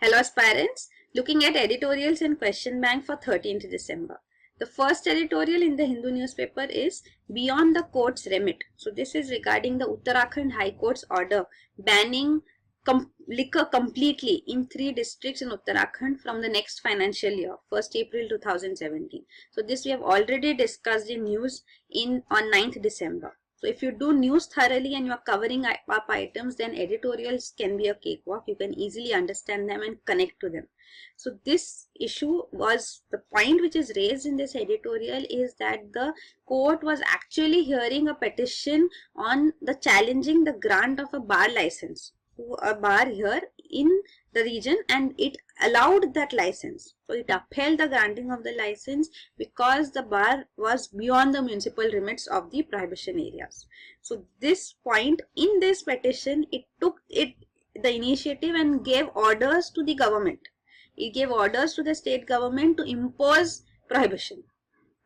Hello aspirants, looking at editorials and question bank for 13th December. The first editorial in the Hindu newspaper is Beyond the Court's Remit. So this is regarding the Uttarakhand High Court's order banning liquor completely in 3 districts in Uttarakhand from the next financial year, 1st April 2017. So this we have already discussed in news on 9th December. So if you do news thoroughly and you are covering up items, then editorials can be a cakewalk. You can easily understand them and connect to them. So this issue was, the point which is raised in this editorial is that the court was actually hearing a petition on the challenging the grant of a bar license to a bar here in the region, and it allowed that license. So it upheld the granting of the license because the bar was beyond the municipal limits of the prohibition areas. So this point in this petition, it took the initiative and gave orders to the government. It gave orders to the state government to impose prohibition.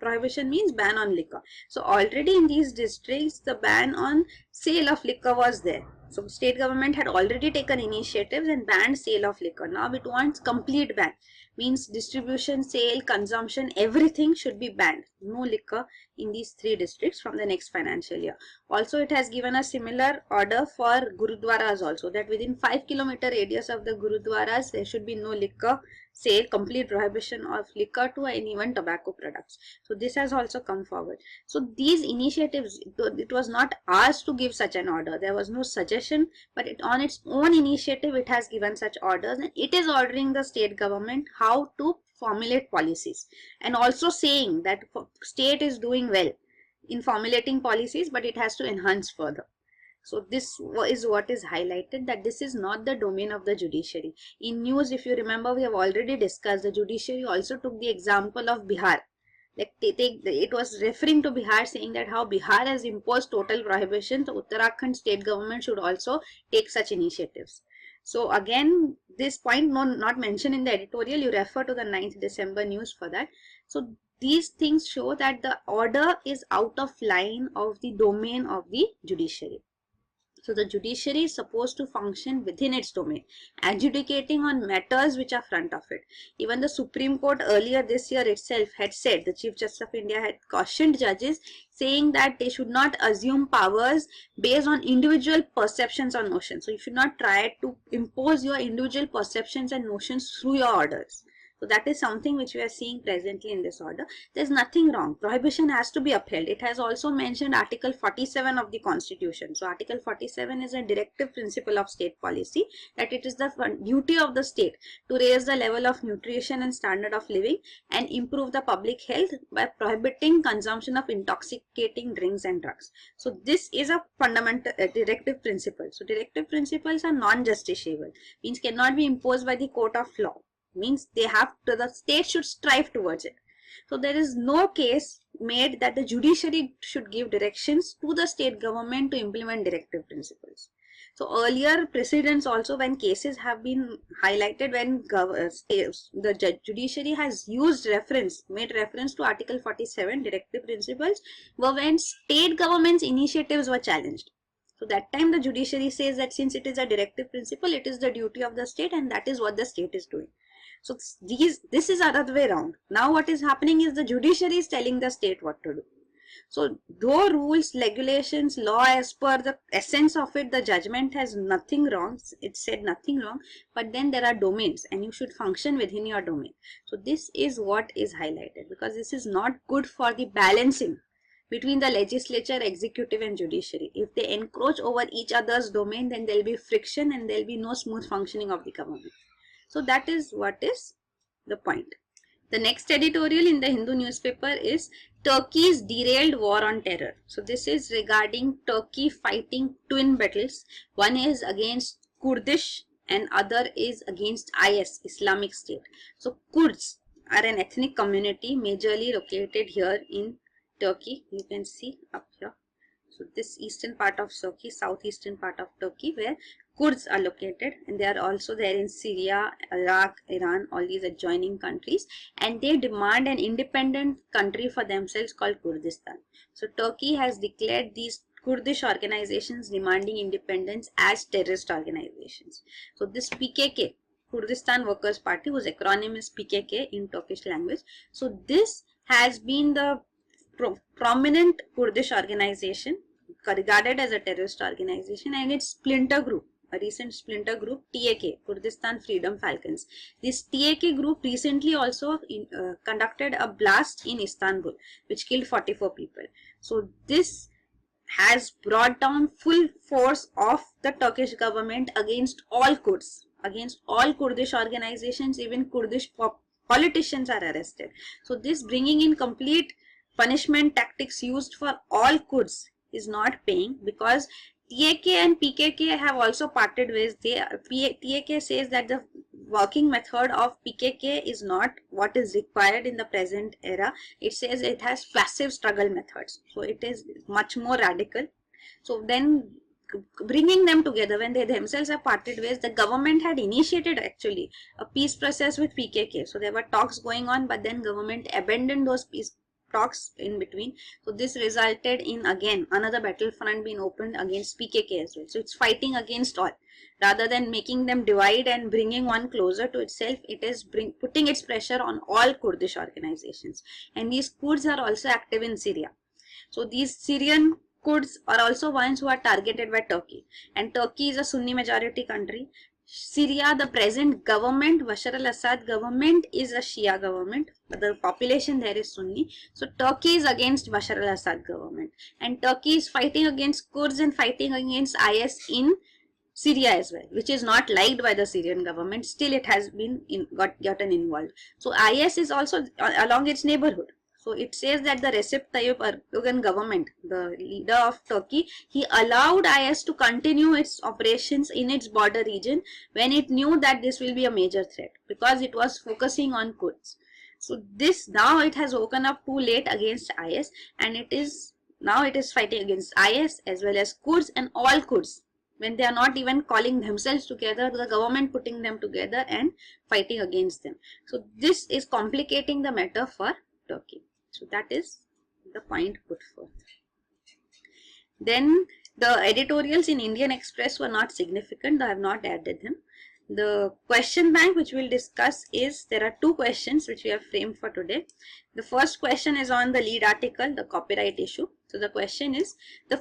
Prohibition means ban on liquor. So already in these districts, the ban on sale of liquor was there. So state government had already taken initiatives and banned sale of liquor. Now it wants complete ban. Means distribution, sale, consumption, everything should be banned. No liquor in these 3 districts from the next financial year. Also it has given a similar order for Gurudwaras also, that within 5 km radius of the Gurudwaras there should be no liquor sale, complete prohibition of liquor to and even tobacco products. So this has also come forward. So these initiatives, it was not asked to give such an order. There was no suggestion, but on its own initiative, it has given such orders, and it is ordering the state government how to formulate policies, and also saying that state is doing well in formulating policies, but it has to enhance further. So this is what is highlighted, that this is not the domain of the judiciary. In news, if you remember, we have already discussed, the judiciary also took the example of Bihar. Like it was referring to Bihar, saying that how Bihar has imposed total prohibition, so Uttarakhand state government should also take such initiatives. So again, this point not mentioned in the editorial, you refer to the 9th December news for that. So these things show that the order is out of line of the domain of the judiciary. So the judiciary is supposed to function within its domain, adjudicating on matters which are front of it. Even the Supreme Court earlier this year itself had said, the Chief Justice of India had cautioned judges, saying that they should not assume powers based on individual perceptions or notions. So you should not try to impose your individual perceptions and notions through your orders. So that is something which we are seeing presently in this order. There is nothing wrong. Prohibition has to be upheld. It has also mentioned Article 47 of the Constitution. So Article 47 is a directive principle of state policy, that it is the duty of the state to raise the level of nutrition and standard of living and improve the public health by prohibiting consumption of intoxicating drinks and drugs. So this is a fundamental directive principle. So directive principles are non-justiciable, means cannot be imposed by the court of law. Means they have to, the state should strive towards it. So there is no case made that the judiciary should give directions to the state government to implement directive principles. So earlier precedents also, when cases have been highlighted, when the judiciary has made reference to Article 47 directive principles, were when state government's initiatives were challenged. So that time the judiciary says that since it is a directive principle, it is the duty of the state, and that is what the state is doing. So this is other way around. Now what is happening is the judiciary is telling the state what to do. So though rules, regulations, law, as per the essence of it, the judgment has nothing wrong. It said nothing wrong, but then there are domains and you should function within your domain. So this is what is highlighted, because this is not good for the balancing between the legislature, executive and judiciary. If they encroach over each other's domain, then there will be friction and there will be no smooth functioning of the government. So that is what is the point. The next editorial in the Hindu newspaper is Turkey's derailed war on terror. So this is regarding Turkey fighting twin battles. One is against Kurdish and other is against IS, Islamic State. So Kurds are an ethnic community majorly located here in Turkey. You can see up here. So this eastern part of Turkey, southeastern part of Turkey, where Kurds are located, and they are also there in Syria, Iraq, Iran, all these adjoining countries, and they demand an independent country for themselves called Kurdistan. So Turkey has declared these Kurdish organizations demanding independence as terrorist organizations. So this PKK Kurdistan Workers Party, whose acronym is PKK in Turkish language. So this has been the prominent Kurdish organization regarded as a terrorist organization, and its splinter group, a recent splinter group, TAK, Kurdistan Freedom Falcons. This TAK group recently also conducted a blast in Istanbul, which killed 44 people. So this has brought down full force of the Turkish government against all Kurds, against all Kurdish organizations. Even Kurdish politicians are arrested. So this bringing in complete punishment tactics used for all Kurds is not paying, because TAK and PKK have also parted ways. TAK says that the working method of PKK is not what is required in the present era. It says it has passive struggle methods. So it is much more radical. So then bringing them together, when they themselves have parted ways, the government had initiated actually a peace process with PKK. So there were talks going on, but then government abandoned those peace talks in between. So this resulted in again another battlefront being opened against PKK as well. So it's fighting against all. Rather than making them divide and bringing one closer to itself, it is putting its pressure on all Kurdish organizations. And these Kurds are also active in Syria. So these Syrian Kurds are also ones who are targeted by Turkey. And Turkey is a Sunni majority country. Syria, the present government, Bashar al-Assad government, is a Shia government, but the population there is Sunni. So Turkey is against Bashar al-Assad government, and Turkey is fighting against Kurds and fighting against IS in Syria as well, which is not liked by the Syrian government. Still, it has been gotten involved. So IS is also along its neighborhood. So it says that the Recep Tayyip Erdogan government, the leader of Turkey, he allowed IS to continue its operations in its border region when it knew that this will be a major threat, because it was focusing on Kurds. So this, now it has woken up too late against IS, and it is fighting against IS as well as Kurds and all Kurds. When they are not even calling themselves together, the government putting them together and fighting against them. So this is complicating the matter for Turkey. So that is the point put forth. Then the editorials in Indian Express were not significant. I have not added them. The question bank which we will discuss is, there are two questions which we have framed for today. The first question is on the lead article, the copyright issue. So the question is, the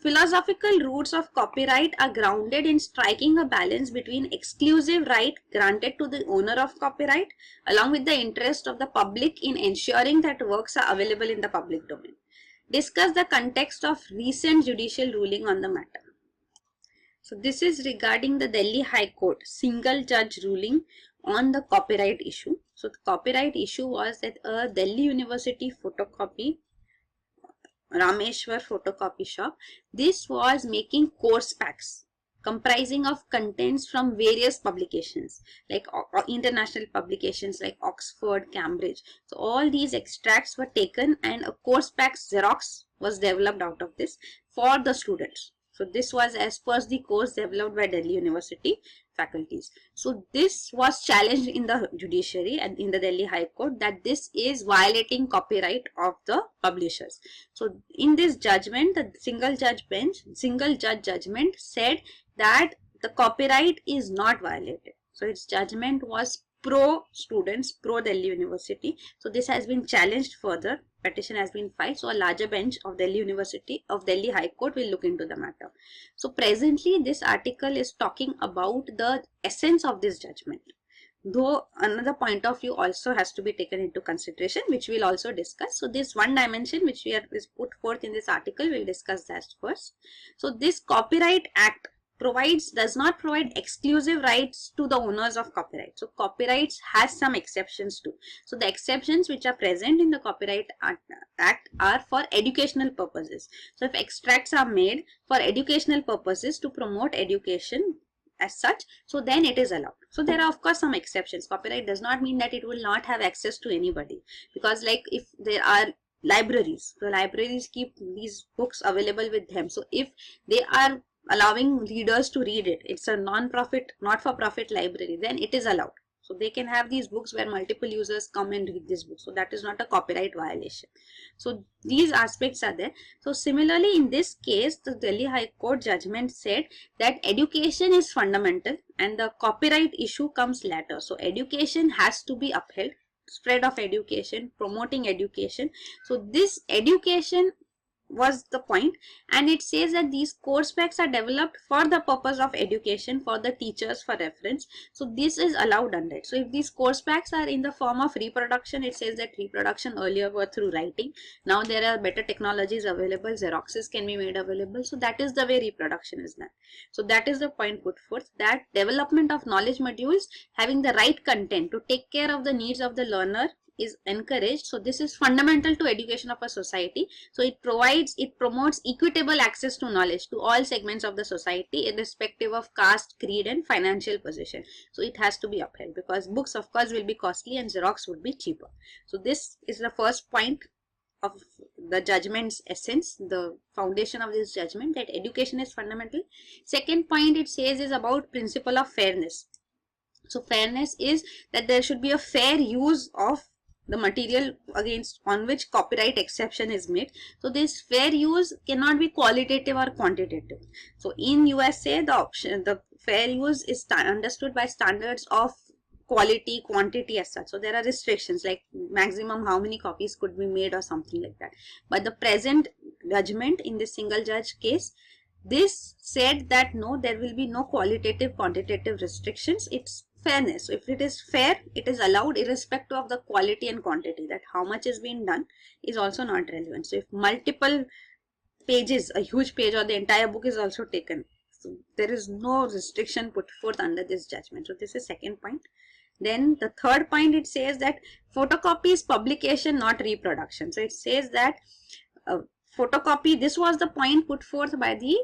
philosophical roots of copyright are grounded in striking a balance between exclusive right granted to the owner of copyright along with the interest of the public in ensuring that works are available in the public domain. Discuss the context of recent judicial ruling on the matter. So this is regarding the Delhi High Court single judge ruling on the copyright issue. So the copyright issue was that a Delhi University photocopy, Rameshwar photocopy shop, this was making course packs comprising of contents from various publications like international publications like Oxford, Cambridge. So all these extracts were taken and a course pack Xerox was developed out of this for the students. So this was as per the course developed by Delhi University faculties. So this was challenged in the judiciary and in the Delhi High Court that this is violating copyright of the publishers. So in this judgment, the single judge judgment said that the copyright is not violated. So its judgment was pro students, pro Delhi University. So this has been challenged further. Petition has been filed. So a larger bench of Delhi University, of Delhi High Court will look into the matter. So presently this article is talking about the essence of this judgment. Though another point of view also has to be taken into consideration, which we'll also discuss. So this one dimension which is put forth in this article, we'll discuss that first. So this Copyright Act does not provide exclusive rights to the owners of copyright. So copyrights has some exceptions too. So the exceptions which are present in the Copyright Act are for educational purposes. So if extracts are made for educational purposes to promote education as such, so then it is allowed. So there are of course some exceptions. Copyright does not mean that it will not have access to anybody, because like if there are libraries, the libraries keep these books available with them. So if they are allowing readers to read it, it's a non-profit, not-for-profit library, then it is allowed. So they can have these books where multiple users come and read this book. So that is not a copyright violation. So these aspects are there. So similarly, in this case, the Delhi High Court judgment said that education is fundamental and the copyright issue comes later. So education has to be upheld, spread of education, promoting education. So this education was the point, and it says that these course packs are developed for the purpose of education for the teachers for reference. So this is allowed under it. So if these course packs are in the form of reproduction, it says that reproduction earlier were through writing. Now there are better technologies available, xeroxes can be made available. So that is the way reproduction is done. So that is the point put forth, that development of knowledge modules having the right content to take care of the needs of the learner is encouraged. So this is fundamental to education of a society. So it promotes equitable access to knowledge to all segments of the society, irrespective of caste, creed and financial position. So it has to be upheld, because books of course will be costly and xerox would be cheaper. So this is the first point of the judgment's essence, the foundation of this judgment, that education is fundamental. Second point it says is about principle of fairness. So fairness is that there should be a fair use of the material against on which copyright exception is made. So this fair use cannot be qualitative or quantitative. So in USA, the fair use is understood by standards of quality, quantity as such. So there are restrictions like maximum how many copies could be made or something like that. But the present judgment in this single judge case, this said that no, there will be no qualitative, quantitative restrictions. It's fairness. So if it is fair, it is allowed irrespective of the quality and quantity. That how much is being done is also not relevant. So if multiple pages, a huge page or the entire book is also taken, so there is no restriction put forth under this judgment. So this is second point. Then the third point, it says that photocopy is publication, not reproduction. So it says that photocopy, this was the point put forth by the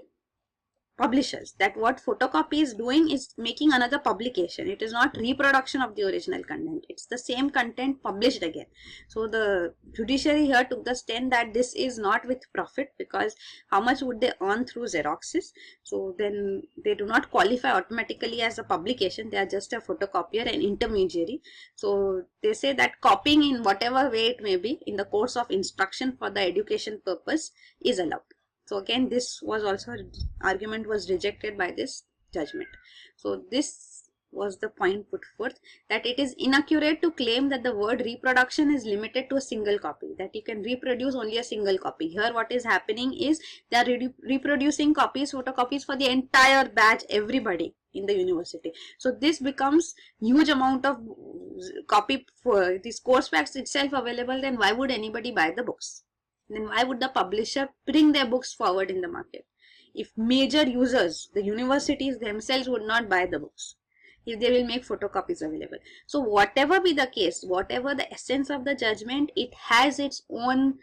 publishers, that what photocopy is doing is making another publication. It is not reproduction of the original content. It's the same content published again. So the judiciary here took the stand that this is not with profit, because how much would they earn through xeroxes? So then they do not qualify automatically as a publication. They are just a photocopier and intermediary. So they say that copying in whatever way it may be in the course of instruction for the education purpose is allowed. So again, this was also, argument was rejected by this judgment. So this was the point put forth, that it is inaccurate to claim that the word reproduction is limited to a single copy, that you can reproduce only a single copy. Here what is happening is they are reproducing copies, photocopies for the entire batch, everybody in the university. So this becomes huge amount of copy for these course packs itself available. Then why would anybody buy the books? Then why would the publisher bring their books forward in the market? If major users, the universities themselves, would not buy the books, if they will make photocopies available. So whatever be the case, whatever the essence of the judgment, it has its own,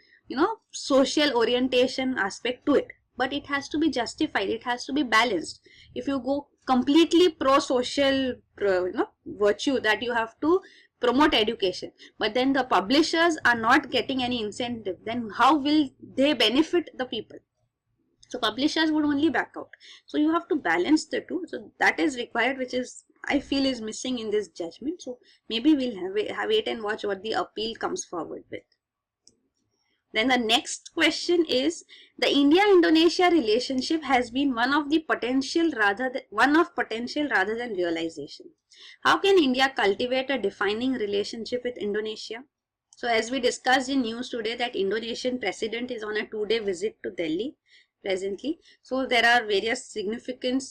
social orientation aspect to it. But it has to be justified. It has to be balanced. If you go completely pro-social, virtue, that you have to promote education, but then the publishers are not getting any incentive, then how will they benefit the people? So publishers would only back out. So you have to balance the two. So that is required, which is, I feel, is missing in this judgment. So maybe we'll wait and watch what the appeal comes forward with. Then the next question is, the India-Indonesia relationship has been one of potential rather than realization. How can India cultivate a defining relationship with Indonesia? So as we discussed in news today, that Indonesian president is on a 2-day visit to Delhi presently. So there are various significant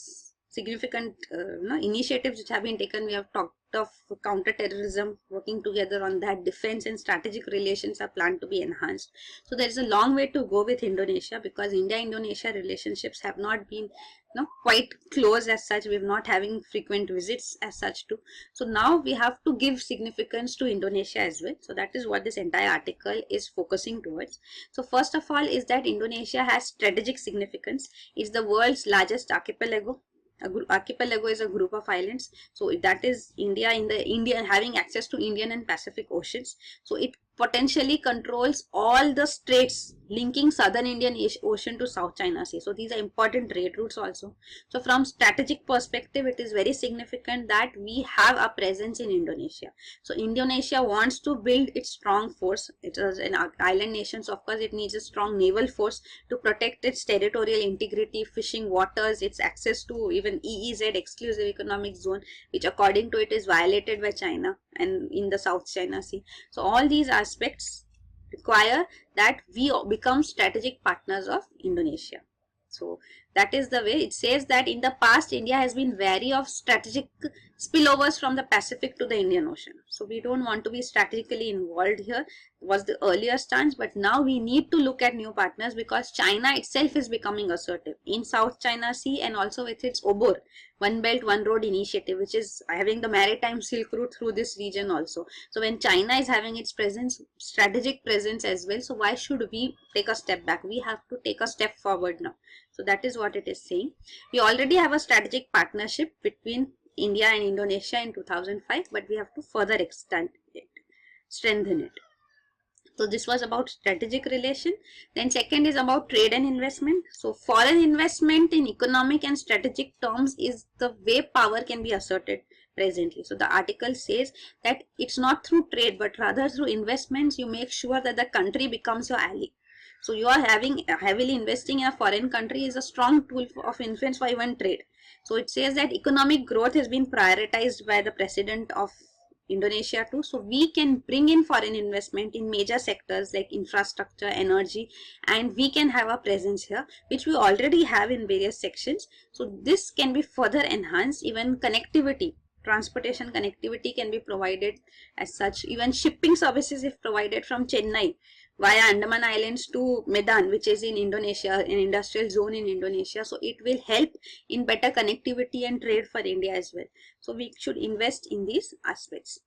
initiatives which have been taken. We have talked of counter-terrorism, working together on that. Defense and strategic relations are planned to be enhanced. So there is a long way to go with Indonesia, because India-Indonesia relationships have not been quite close as such. We are not having frequent visits as such too. So now we have to give significance to Indonesia as well. So that is what this entire article is focusing towards. So first of all is that Indonesia has strategic significance. It's the world's largest archipelago. Archipelago is a group of islands. So that is India having access to Indian and Pacific Oceans. So it potentially controls all the straits linking southern Indian Ocean to South China Sea. So these are important trade routes also. So from strategic perspective, it is very significant that we have a presence in Indonesia. So Indonesia wants to build its strong force. It is an island nation, so of course it needs a strong naval force to protect its territorial integrity, fishing waters, its access to even EEZ, exclusive economic zone, which according to it is violated by China and in the South China Sea. So all these aspects require that we become strategic partners of Indonesia. So that is the way. It says that in the past India has been wary of strategic spillovers from the Pacific to the Indian Ocean. So we don't want to be strategically involved here, was the earlier stance, but now we need to look at new partners because China itself is becoming assertive in South China Sea and also with its OBOR, One Belt One Road initiative, which is having the maritime Silk Route through this region also. So when China is having its presence, strategic presence as well, so why should we take a step back? We have to take a step forward now. So that is what it is saying. We already have a strategic partnership between India and Indonesia in 2005, but we have to further extend it, strengthen it. So this was about strategic relation. Then second is about trade and investment. So foreign investment in economic and strategic terms is the way power can be asserted presently. So the article says that it's not through trade, but rather through investments you make sure that the country becomes your ally. So you are having heavily investing in a foreign country is a strong tool of influence for even trade. So it says that economic growth has been prioritized by the president of Indonesia too. So we can bring in foreign investment in major sectors like infrastructure, energy, and we can have a presence here, which we already have in various sections. So this can be further enhanced. Even connectivity, transportation connectivity can be provided as such. Even shipping services if provided from Chennai via Andaman Islands to Medan, which is in Indonesia, an industrial zone in Indonesia. So it will help in better connectivity and trade for India as well. So we should invest in these aspects.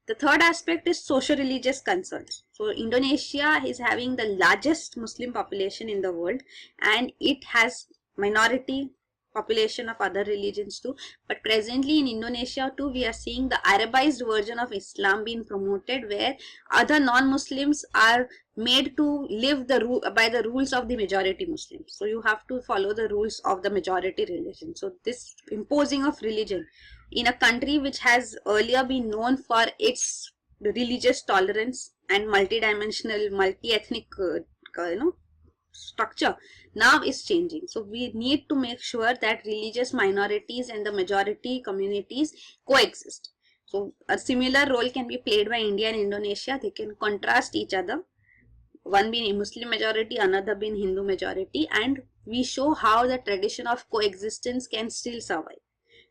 The third aspect is socio-religious concerns. So Indonesia is having the largest Muslim population in the world and it has minority population of other religions too, but presently in Indonesia too we are seeing the Arabized version of Islam being promoted, where other non-Muslims are made to live by the rules of the majority Muslims. So you have to follow the rules of the majority religion. So this imposing of religion in a country which has earlier been known for its religious tolerance and multidimensional, multi-ethnic structure now is changing. So we need to make sure that religious minorities and the majority communities coexist. So a similar role can be played by India and Indonesia. They can contrast each other, one being a Muslim majority, another being Hindu majority, and we show how the tradition of coexistence can still survive.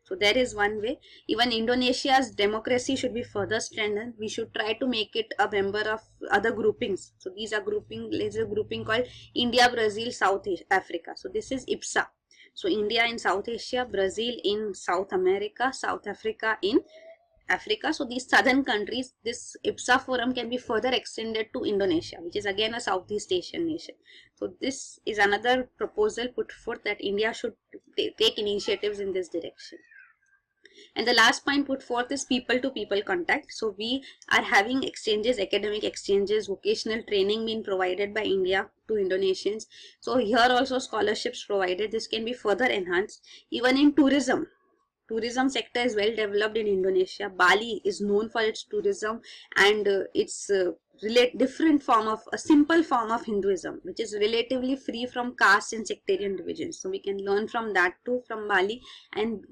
So there is one way. Even Indonesia's democracy should be further strengthened. We should try to make it a member of other groupings. So these are there's a grouping called India, Brazil, South Africa. So this is IBSA. So India in South Asia, Brazil in South America, South Africa in Africa. So these southern countries, this IBSA forum can be further extended to Indonesia, which is again a Southeast Asian nation. So this is another proposal put forth that India should take initiatives in this direction. And the last point put forth is people to people contact. So we are having exchanges, academic exchanges, vocational training being provided by India to Indonesians. So here also scholarships provided. This can be further enhanced. Even in tourism sector is well developed in Indonesia. Bali is known for its tourism and its different form of a simple form of Hinduism, which is relatively free from caste and sectarian divisions. So we can learn from that too, from Bali, and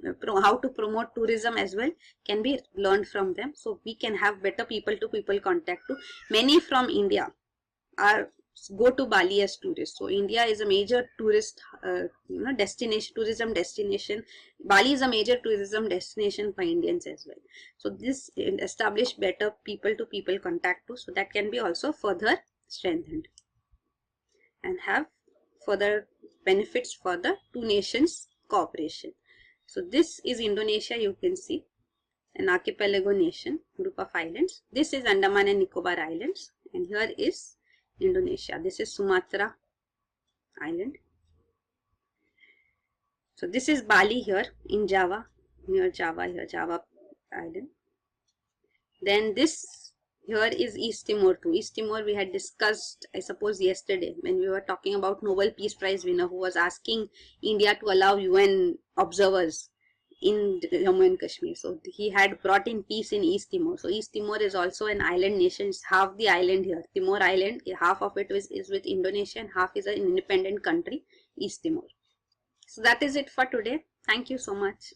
how to promote tourism as well can be learned from them. So we can have better people to people contact too. Many from India are go to Bali as tourists. So India is a major tourist destination, tourism destination. Bali is a major tourism destination for Indians as well. So this establish better people to people contact too. So that can be also further strengthened and have further benefits for the two nations cooperation. So this is Indonesia, you can see, an archipelago nation, group of islands. This is Andaman and Nicobar Islands, and here is Indonesia. This is Sumatra Island. So this is Bali here in Java, near Java here, Java Island. Then this here is East Timor too. East Timor we had discussed, I suppose, yesterday when we were talking about Nobel Peace Prize winner who was asking India to allow UN observers in Jammu and Kashmir. So he had brought in peace in East Timor. So East Timor is also an island nation. It's half the island here. Timor Island, half of it is with Indonesia and half is an independent country, East Timor. So that is it for today. Thank you so much.